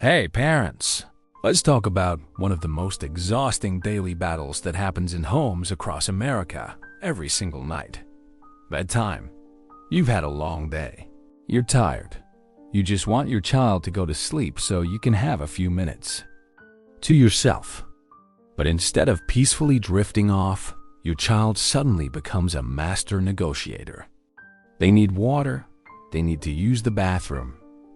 Hey parents, let's talk about one of the most exhausting daily battles that happens in homes across America every single night. Bedtime. You've had a long day. You're tired. You just want your child to go to sleep so you can have a few minutes to yourself. But instead of peacefully drifting off, your child suddenly becomes a master negotiator. They need water. They need to use the bathroom.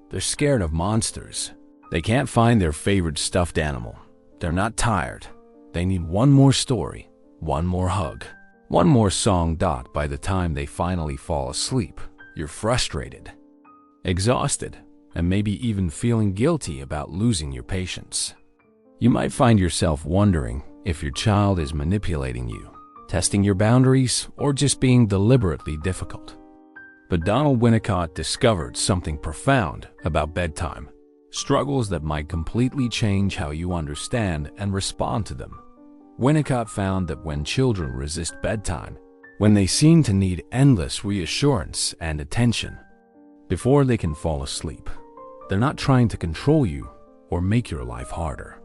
They're scared of monsters. They can't find their favorite stuffed animal. They're not tired. They need one more story, one more hug, one more song. By the time they finally fall asleep, you're frustrated, exhausted, and maybe even feeling guilty about losing your patience. You might find yourself wondering if your child is manipulating you, testing your boundaries, or just being deliberately difficult. But Donald Winnicott discovered something profound about bedtime. Struggles that might completely change how you understand and respond to them. Winnicott found that when children resist bedtime, when they seem to need endless reassurance and attention before they can fall asleep, they're not trying to control you or make your life harder.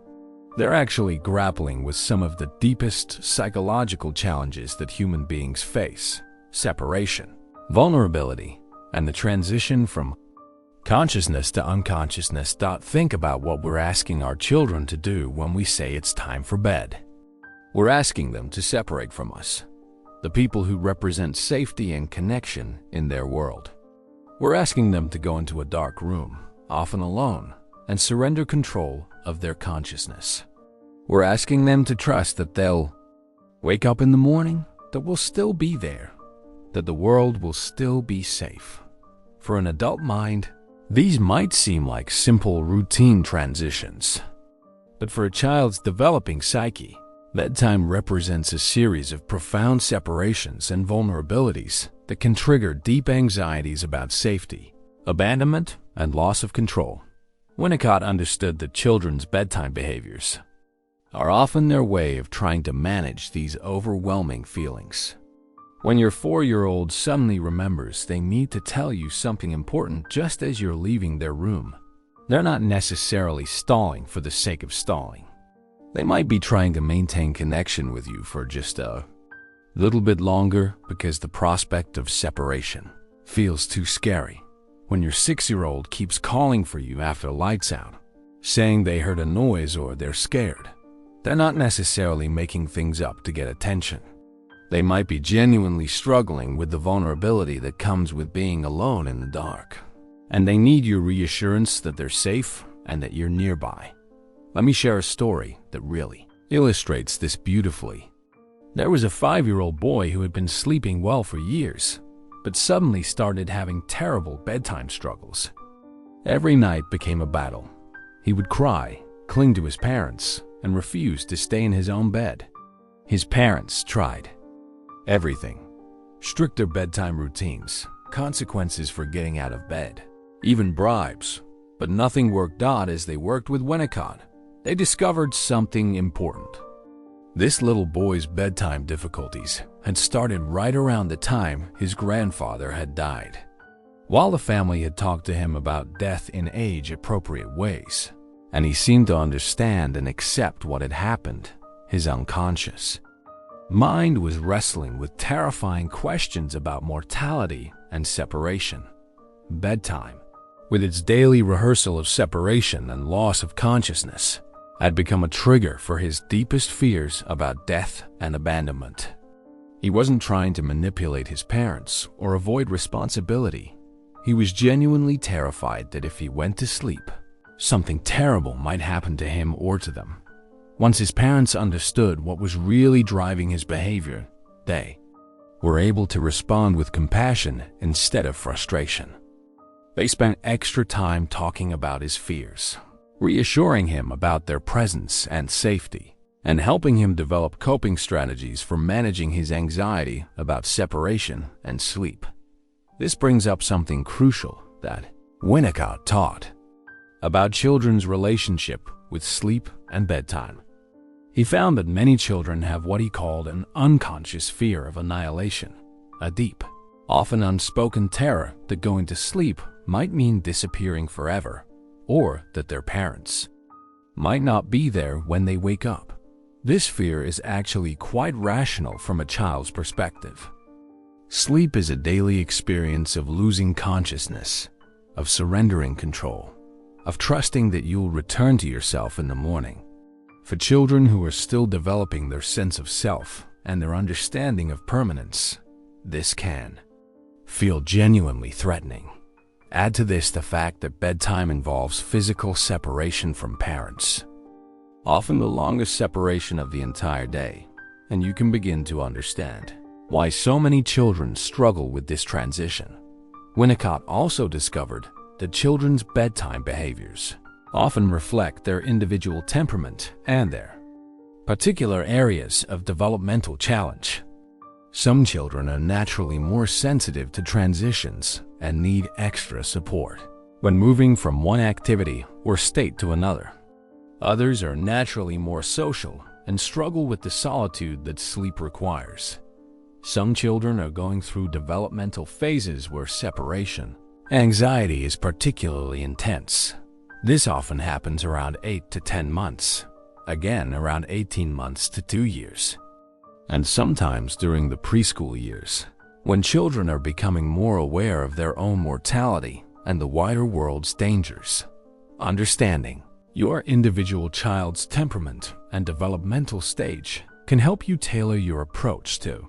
They're actually grappling with some of the deepest psychological challenges that human beings face: separation, vulnerability, and the transition from consciousness to unconsciousness. Think about what we're asking our children to do when we say it's time for bed. We're asking them to separate from us, the people who represent safety and connection in their world. We're asking them to go into a dark room, often alone, and surrender control of their consciousness. We're asking them to trust that they'll wake up in the morning, that we'll still be there, that the world will still be safe. For an adult mind, these might seem like simple routine transitions. But for a child's developing psyche, bedtime represents a series of profound separations and vulnerabilities that can trigger deep anxieties about safety, abandonment, and loss of control. Winnicott understood that children's bedtime behaviors are often their way of trying to manage these overwhelming feelings. When your 4-year-old suddenly remembers they need to tell you something important just as you're leaving their room, they're not necessarily stalling for the sake of stalling. They might be trying to maintain connection with you for just a little bit longer because the prospect of separation feels too scary. When your 6-year-old keeps calling for you after lights out, saying they heard a noise or they're scared, they're not necessarily making things up to get attention. They might be genuinely struggling with the vulnerability that comes with being alone in the dark, and they need your reassurance that they're safe and that you're nearby. Let me share a story that really illustrates this beautifully. There was a 5-year-old boy who had been sleeping well for years, but suddenly started having terrible bedtime struggles. Every night became a battle. He would cry, cling to his parents, and refuse to stay in his own bed. His parents tried everything: stricter bedtime routines, consequences for getting out of bed, even bribes. But nothing worked out. As they worked with Winnicott, they discovered something important. This little boy's bedtime difficulties had started right around the time his grandfather had died. While the family had talked to him about death in age-appropriate ways, and he seemed to understand and accept what had happened, his unconscious mind was wrestling with terrifying questions about mortality and separation. Bedtime, with its daily rehearsal of separation and loss of consciousness, had become a trigger for his deepest fears about death and abandonment. He wasn't trying to manipulate his parents or avoid responsibility. He was genuinely terrified that if he went to sleep, something terrible might happen to him or to them. Once his parents understood what was really driving his behavior, they were able to respond with compassion instead of frustration. They spent extra time talking about his fears, reassuring him about their presence and safety, and helping him develop coping strategies for managing his anxiety about separation and sleep. This brings up something crucial that Winnicott taught about children's relationship with sleep and bedtime. He found that many children have what he called an unconscious fear of annihilation, a deep, often unspoken terror that going to sleep might mean disappearing forever, or that their parents might not be there when they wake up. This fear is actually quite rational from a child's perspective. Sleep is a daily experience of losing consciousness, of surrendering control, of trusting that you'll return to yourself in the morning. For children who are still developing their sense of self and their understanding of permanence, this can feel genuinely threatening. Add to this the fact that bedtime involves physical separation from parents, often the longest separation of the entire day, and you can begin to understand why so many children struggle with this transition. Winnicott also discovered that children's bedtime behaviors often reflect their individual temperament and their particular areas of developmental challenge. Some children are naturally more sensitive to transitions and need extra support when moving from one activity or state to another. Others are naturally more social and struggle with the solitude that sleep requires. Some children are going through developmental phases where separation anxiety is particularly intense. This often happens around 8 to 10 months, again around 18 months to 2 years, and sometimes during the preschool years, when children are becoming more aware of their own mortality and the wider world's dangers. Understanding your individual child's temperament and developmental stage can help you tailor your approach to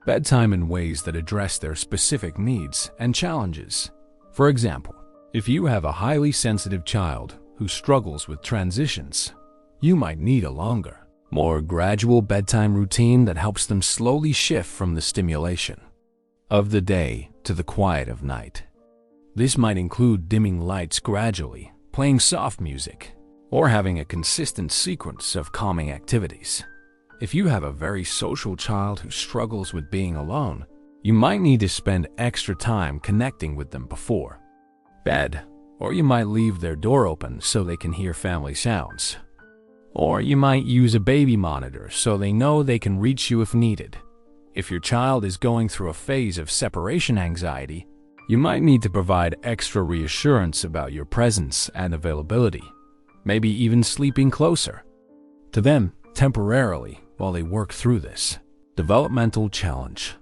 bedtime in ways that address their specific needs and challenges. For example, if you have a highly sensitive child who struggles with transitions, you might need a longer, more gradual bedtime routine that helps them slowly shift from the stimulation of the day to the quiet of night. This might include dimming lights gradually, playing soft music, or having a consistent sequence of calming activities. If you have a very social child who struggles with being alone, you might need to spend extra time connecting with them before bed, or you might leave their door open so they can hear family sounds. Or you might use a baby monitor so they know they can reach you if needed. If your child is going through a phase of separation anxiety, you might need to provide extra reassurance about your presence and availability, maybe even sleeping closer to them temporarily while they work through this developmental challenge.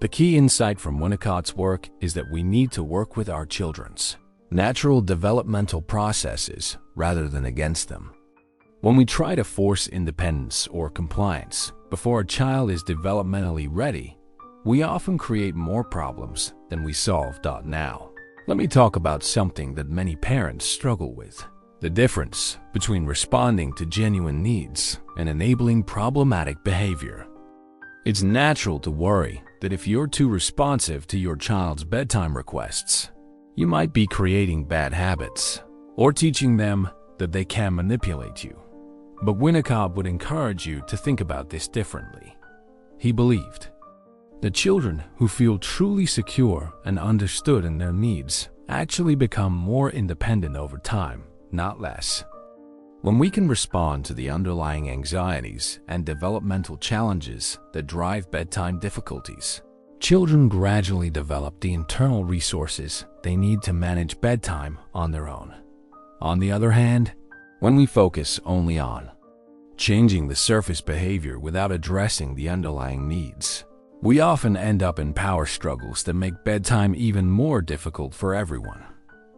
The key insight from Winnicott's work is that we need to work with our children's natural developmental processes rather than against them. When we try to force independence or compliance before a child is developmentally ready, we often create more problems than we solve. Now, let me talk about something that many parents struggle with: the difference between responding to genuine needs and enabling problematic behavior. It's natural to worry that if you're too responsive to your child's bedtime requests, you might be creating bad habits or teaching them that they can manipulate you. But Winnicott would encourage you to think about this differently. He believed that children who feel truly secure and understood in their needs actually become more independent over time, not less. When we can respond to the underlying anxieties and developmental challenges that drive bedtime difficulties, children gradually develop the internal resources they need to manage bedtime on their own. On the other hand, when we focus only on changing the surface behavior without addressing the underlying needs, we often end up in power struggles that make bedtime even more difficult for everyone.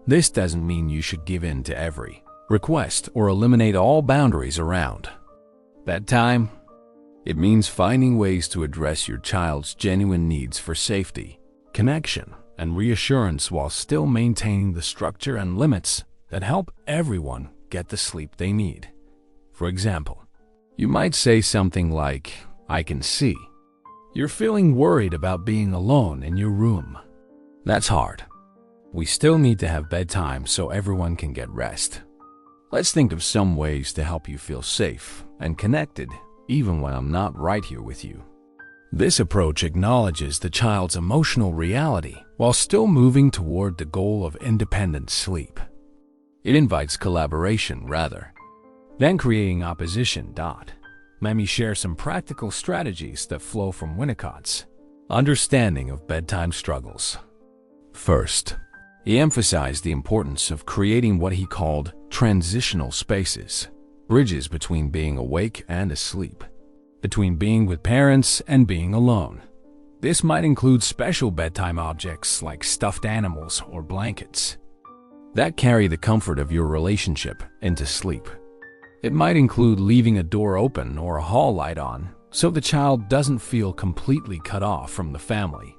This doesn't mean you should give in to every request or eliminate all boundaries around bedtime. It means finding ways to address your child's genuine needs for safety, connection, and reassurance while still maintaining the structure and limits that help everyone get the sleep they need. For example, you might say something like, "I can see you're feeling worried about being alone in your room." That's hard. We still need to have bedtime so everyone can get rest. Let's think of some ways to help you feel safe and connected even when I'm not right here with you. This approach acknowledges the child's emotional reality while still moving toward the goal of independent sleep. It invites collaboration rather than creating opposition. Let me share some practical strategies that flow from Winnicott's understanding of bedtime struggles. First, He emphasized the importance of creating what he called transitional spaces, bridges between being awake and asleep, between being with parents and being alone. This might include special bedtime objects like stuffed animals or blankets that carry the comfort of your relationship into sleep. It might include leaving a door open or a hall light on so the child doesn't feel completely cut off from the family.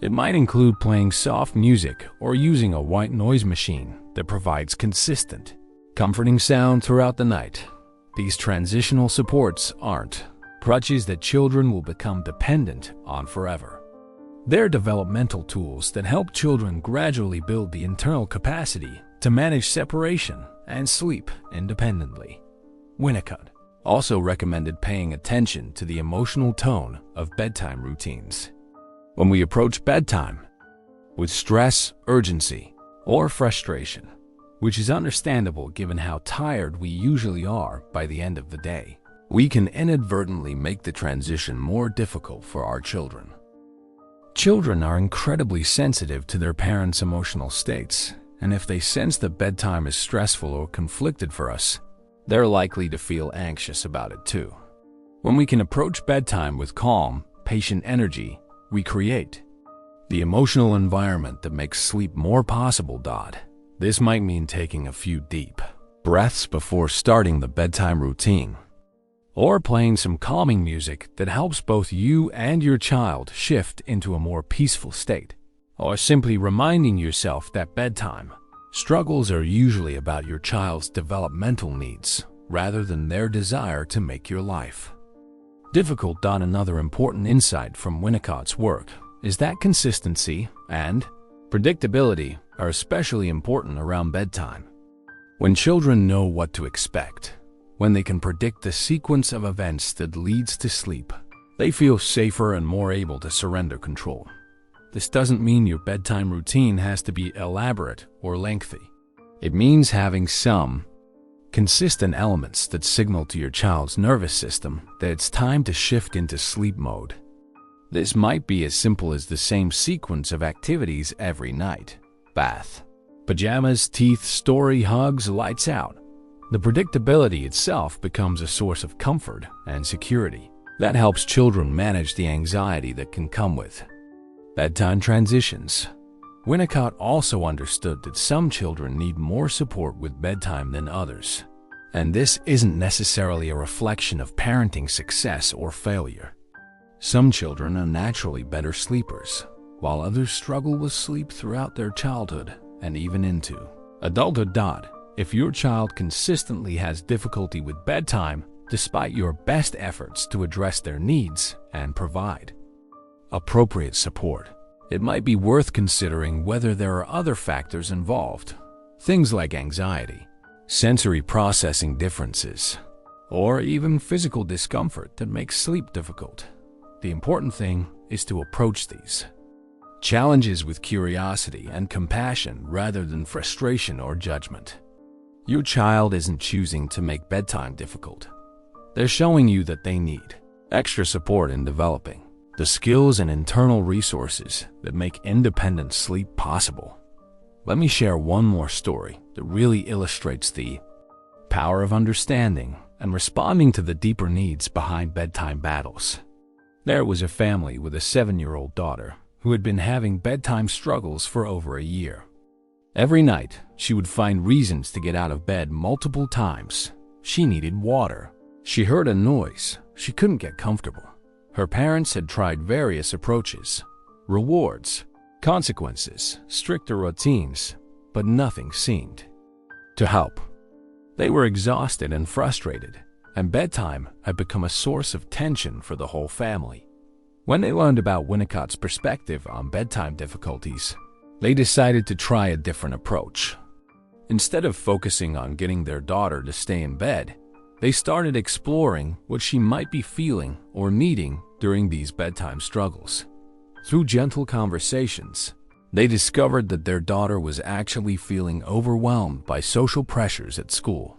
It might include playing soft music or using a white noise machine that provides consistent, comforting sound throughout the night. These transitional supports aren't crutches that children will become dependent on forever. They're developmental tools that help children gradually build the internal capacity to manage separation and sleep independently. Winnicott also recommended paying attention to the emotional tone of bedtime routines. When we approach bedtime with stress, urgency, or frustration, which is understandable given how tired we usually are by the end of the day, we can inadvertently make the transition more difficult for our children. Children are incredibly sensitive to their parents' emotional states, and if they sense that bedtime is stressful or conflicted for us, they're likely to feel anxious about it too. When we can approach bedtime with calm, patient energy, we create the emotional environment that makes sleep more possible. This might mean taking a few deep breaths before starting the bedtime routine, or playing some calming music that helps both you and your child shift into a more peaceful state, or simply reminding yourself that bedtime struggles are usually about your child's developmental needs rather than their desire to make your life difficult. Another important insight from Winnicott's work is that consistency and predictability are especially important around bedtime. When children know what to expect, when they can predict the sequence of events that leads to sleep, they feel safer and more able to surrender control. This doesn't mean your bedtime routine has to be elaborate or lengthy. It means having some consistent elements that signal to your child's nervous system that it's time to shift into sleep mode. This might be as simple as the same sequence of activities every night: bath, pajamas, teeth, story, hugs, lights out. The predictability itself becomes a source of comfort and security that helps children manage the anxiety that can come with bedtime transitions. Winnicott also understood that some children need more support with bedtime than others, and this isn't necessarily a reflection of parenting success or failure. Some children are naturally better sleepers, while others struggle with sleep throughout their childhood and even into adulthood. If your child consistently has difficulty with bedtime, despite your best efforts to address their needs and provide appropriate support, it might be worth considering whether there are other factors involved, things like anxiety, sensory processing differences, or even physical discomfort that makes sleep difficult. The important thing is to approach these challenges with curiosity and compassion rather than frustration or judgment. Your child isn't choosing to make bedtime difficult. They're showing you that they need extra support in developing the skills and internal resources that make independent sleep possible. Let me share one more story that really illustrates the power of understanding and responding to the deeper needs behind bedtime battles. There was a family with a 7-year-old daughter who had been having bedtime struggles for over a year. Every night, she would find reasons to get out of bed multiple times. She needed water. She heard a noise. She couldn't get comfortable. Her parents had tried various approaches: rewards, consequences, stricter routines, but nothing seemed to help. They were exhausted and frustrated, and bedtime had become a source of tension for the whole family. When they learned about Winnicott's perspective on bedtime difficulties, they decided to try a different approach. Instead of focusing on getting their daughter to stay in bed, they started exploring what she might be feeling or needing during these bedtime struggles. Through gentle conversations, they discovered that their daughter was actually feeling overwhelmed by social pressures at school.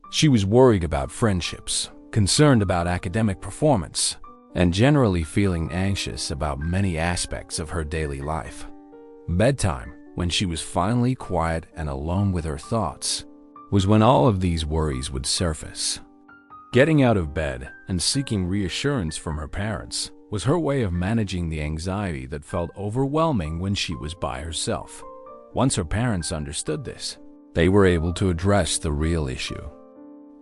She was worried about friendships, concerned about academic performance, and generally feeling anxious about many aspects of her daily life. Bedtime when she was finally quiet and alone with her thoughts, was when all of these worries would surface. Getting out of bed and seeking reassurance from her parents was her way of managing the anxiety that felt overwhelming when she was by herself. Once her parents understood this, they were able to address the real issue.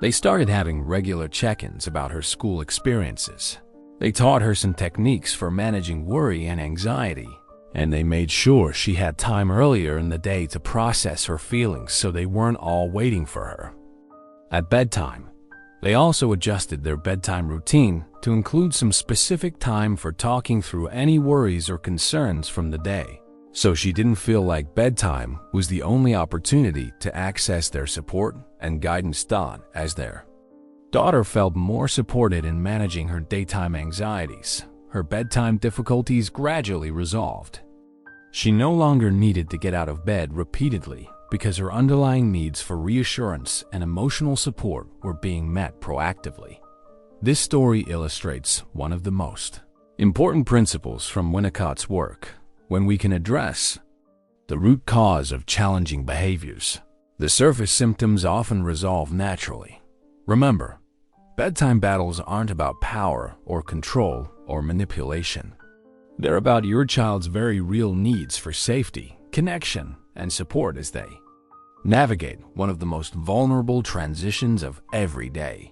They started having regular check-ins about her school experiences. They taught her some techniques for managing worry and anxiety, and they made sure she had time earlier in the day to process her feelings so they weren't all waiting for her. At bedtime, they also adjusted their bedtime routine to include some specific time for talking through any worries or concerns from the day, so she didn't feel like bedtime was the only opportunity to access their support and guidance. As their daughter felt more supported in managing her daytime anxieties, her bedtime difficulties gradually resolved. She no longer needed to get out of bed repeatedly because her underlying needs for reassurance and emotional support were being met proactively. This story illustrates one of the most important principles from Winnicott's work. When we can address the root cause of challenging behaviors, the surface symptoms often resolve naturally. Remember, bedtime battles aren't about power or control or manipulation. They're about your child's very real needs for safety, connection, and support as they navigate one of the most vulnerable transitions of every day.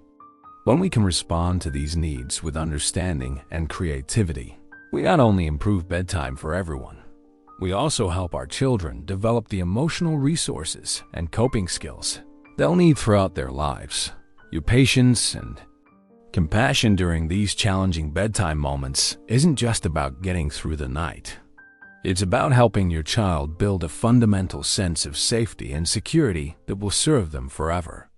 When we can respond to these needs with understanding and creativity, we not only improve bedtime for everyone, we also help our children develop the emotional resources and coping skills they'll need throughout their lives. Your patience and compassion during these challenging bedtime moments isn't just about getting through the night. It's about helping your child build a fundamental sense of safety and security that will serve them forever.